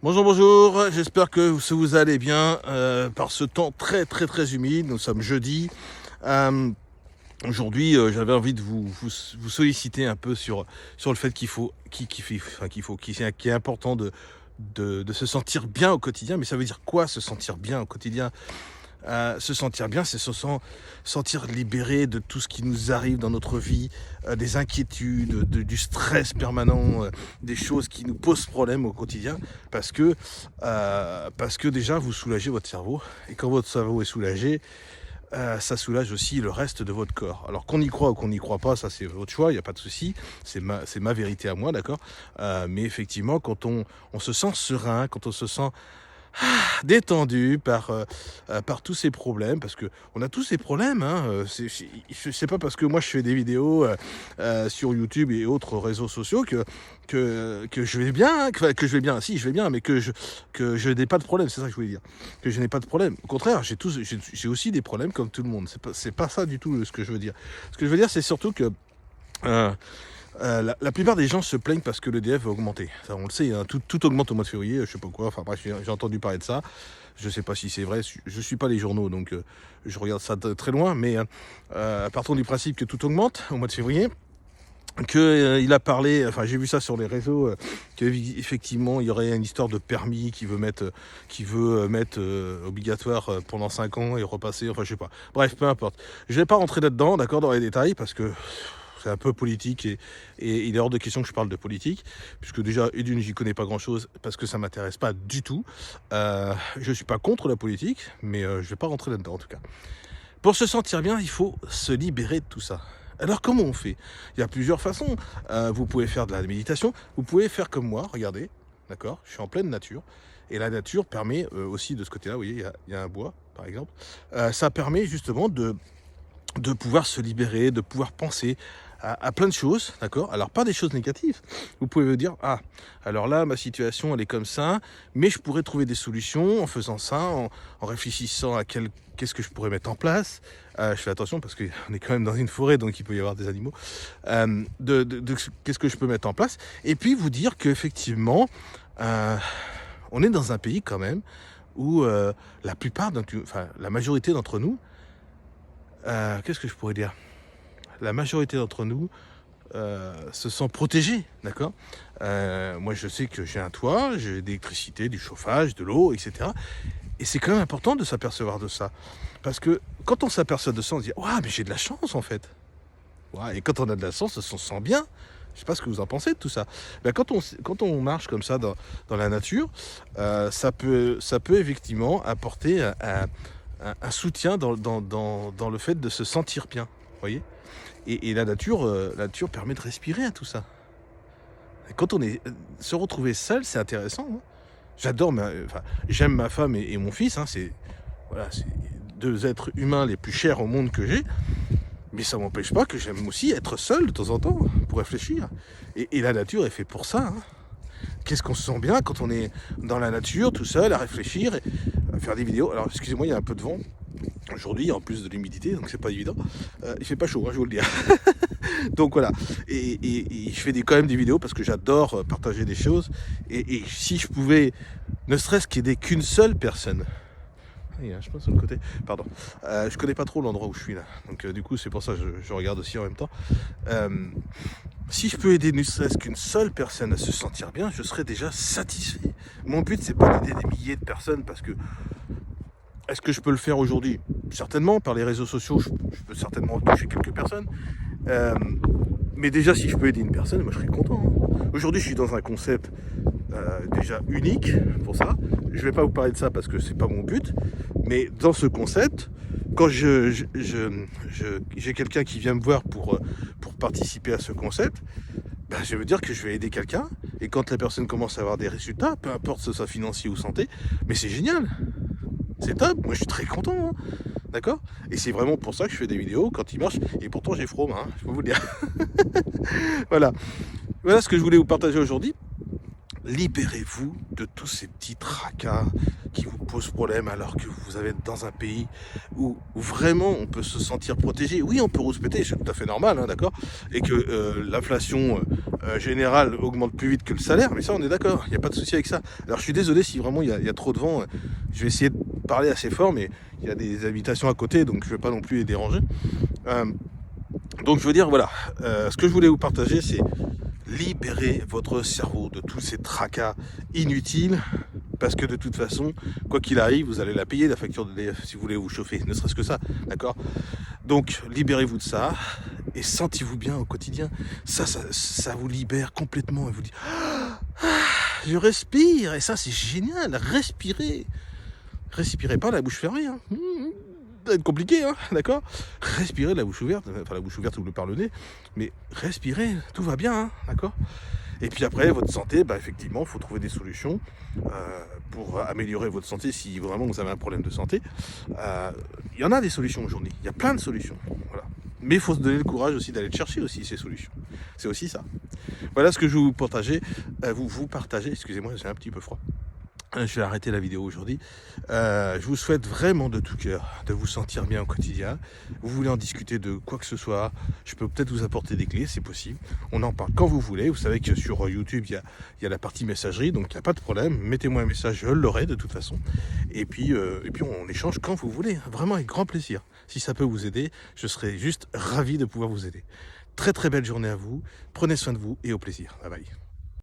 Bonjour, bonjour, j'espère que vous allez bien par ce temps très humide. Nous sommes jeudi. Aujourd'hui, j'avais envie de vous solliciter un peu sur le fait qu'il est important de se sentir bien au quotidien. Mais ça veut dire quoi, se sentir bien au quotidien? Se sentir bien, c'est sentir libéré de tout ce qui nous arrive dans notre vie, des inquiétudes, du stress permanent, des choses qui nous posent problème au quotidien, parce que déjà vous soulagez votre cerveau, et quand votre cerveau est soulagé, ça soulage aussi le reste de votre corps. Alors qu'on y croit ou qu'on n'y croit pas, ça c'est votre choix, il n'y a pas de souci, c'est ma vérité à moi, d'accord. Mais effectivement, quand on se sent serein, quand on se sent détendu par tous ces problèmes, parce que on a tous ces problèmes, hein. C'est pas parce que moi je fais des vidéos sur YouTube et autres réseaux sociaux que je vais bien, hein, que je vais bien. Si, je vais bien, mais que je n'ai pas de problème. C'est ça que je voulais dire. Que je n'ai pas de problème. Au contraire, j'ai aussi des problèmes comme tout le monde. C'est pas ça du tout ce que je veux dire. Ce que je veux dire, c'est surtout que la plupart des gens se plaignent parce que l'EDF va augmenter. Ça, on le sait, hein, tout augmente au mois de février, je sais pas quoi. Enfin bref, j'ai entendu parler de ça. Je sais pas si c'est vrai, je suis pas les journaux, donc je regarde ça de très loin. Mais partons du principe que tout augmente au mois de février. Il a parlé, enfin j'ai vu ça sur les réseaux, qu'effectivement il y aurait une histoire de permis qui veut mettre obligatoire pendant 5 ans et repasser, enfin je sais pas. Bref, peu importe. Je vais pas rentrer là-dedans, d'accord, dans les détails, parce que c'est un peu politique et il est hors de question que je parle de politique, puisque déjà, et d'une, j'y connais pas grand-chose, parce que ça m'intéresse pas du tout. Je suis pas contre la politique, mais je vais pas rentrer là-dedans en tout cas. Pour se sentir bien, il faut se libérer de tout ça. Alors comment on fait? Il y a plusieurs façons. Vous pouvez faire de la méditation, vous pouvez faire comme moi, regardez, d'accord, je suis en pleine nature, et la nature permet aussi de ce côté-là, vous voyez, il y a un bois par exemple, ça permet justement de pouvoir se libérer, de pouvoir penser à plein de choses, d'accord? Alors pas des choses négatives. Vous pouvez vous dire, ah, alors là, ma situation, elle est comme ça, mais je pourrais trouver des solutions en faisant ça, en réfléchissant à qu'est-ce que je pourrais mettre en place. Je fais attention parce qu'on est quand même dans une forêt, donc il peut y avoir des animaux. Qu'est-ce que je peux mettre en place? Et puis vous dire qu'effectivement, on est dans un pays quand même où la majorité d'entre nous, qu'est-ce que je pourrais dire? La majorité d'entre nous se sent protégés, d'accord? Moi, je sais que j'ai un toit, j'ai de l'électricité, du chauffage, de l'eau, etc. Et c'est quand même important de s'apercevoir de ça. Parce que quand on s'aperçoit de ça, on se dit « Waouh, mais j'ai de la chance, en fait !» Ouais, et quand on a de la chance, on se sent bien. Je sais pas ce que vous en pensez de tout ça. Ben, quand on marche comme ça dans la nature, ça peut effectivement apporter un soutien dans le fait de se sentir bien, vous voyez. Et la nature permet de respirer à tout ça. Et quand se retrouver seul, c'est intéressant, hein. J'aime ma femme et mon fils, hein, c'est deux êtres humains les plus chers au monde que j'ai. Mais ça m'empêche pas que j'aime aussi être seul de temps en temps pour réfléchir. Et la nature est faite pour ça, hein. Qu'est-ce qu'on se sent bien quand on est dans la nature, tout seul, à réfléchir, et à faire des vidéos. Alors, excusez-moi, il y a un peu de vent aujourd'hui, en plus de l'humidité, donc c'est pas évident. Il fait pas chaud, hein, je vous le dis. Donc voilà. Et je fais quand même des vidéos parce que j'adore partager des choses. Et si je pouvais, ne serait-ce qu'aider qu'une seule personne. Je pense sur le côté. Pardon. Je connais pas trop l'endroit où je suis là. Donc du coup, c'est pour ça que je regarde aussi en même temps. Si je peux aider ne serait-ce qu'une seule personne à se sentir bien, je serais déjà satisfait. Mon but, c'est pas d'aider des milliers de personnes, parce que est-ce que je peux le faire aujourd'hui? Certainement, par les réseaux sociaux, je peux certainement toucher quelques personnes. Mais déjà, si je peux aider une personne, moi je serais content, hein. Aujourd'hui, je suis dans un concept déjà unique pour ça. Je vais pas vous parler de ça parce que c'est pas mon but. Mais dans ce concept, quand j'ai quelqu'un qui vient me voir pour participer à ce concept, ben, je veux dire que je vais aider quelqu'un. Et quand la personne commence à avoir des résultats, peu importe si ce soit financier ou santé, mais c'est génial. C'est top, moi je suis très content, hein. D'accord? Et c'est vraiment pour ça que je fais des vidéos quand il marche. Et pourtant j'ai froid, hein, je peux vous le dire. Voilà ce que je voulais vous partager aujourd'hui. libérez-vous de tous ces petits tracas qui vous posent problème alors que vous êtes dans un pays où vraiment on peut se sentir protégé. Oui, on peut rouspéter, c'est tout à fait normal, hein, d'accord, et que l'inflation générale augmente plus vite que le salaire, mais ça on est d'accord, il n'y a pas de souci avec ça. Alors je suis désolé si vraiment il y a trop de vent, je vais essayer de parler assez fort, mais il y a des habitations à côté, donc je ne vais pas non plus les déranger. Donc je veux dire, voilà, ce que je voulais vous partager, c'est libérer votre cerveau de tous ces tracas inutiles, parce que de toute façon, quoi qu'il arrive, vous allez la payer, la facture d'EDF, si vous voulez vous chauffer, ne serait-ce que ça, d'accord? Donc libérez-vous de ça, et sentez-vous bien au quotidien. Ça vous libère complètement, et vous dit « Je respire !» Et ça, c'est génial, respirez. Respirez pas la bouche fermée, hein. Ça va être compliqué, hein, d'accord? Respirez de la bouche ouverte, enfin la bouche ouverte ou par le nez, mais respirez, tout va bien, hein, d'accord? Et puis après, votre santé, bah effectivement, il faut trouver des solutions pour améliorer votre santé si vraiment vous avez un problème de santé. Il y en a des solutions aujourd'hui, il y a plein de solutions, voilà. Mais il faut se donner le courage aussi d'aller chercher aussi ces solutions. C'est aussi ça. Voilà ce que je vais vous partager, excusez-moi, j'ai un petit peu froid. Je vais arrêter la vidéo aujourd'hui. Je vous souhaite vraiment de tout cœur de vous sentir bien au quotidien. Vous voulez en discuter de quoi que ce soit, je peux peut-être vous apporter des clés, c'est possible. On en parle quand vous voulez. Vous savez que sur YouTube, il y a la partie messagerie, donc il n'y a pas de problème. Mettez-moi un message, je l'aurai de toute façon. Et puis on échange quand vous voulez, vraiment avec grand plaisir. Si ça peut vous aider, je serai juste ravi de pouvoir vous aider. Très très belle journée à vous. Prenez soin de vous et au plaisir. Bye bye.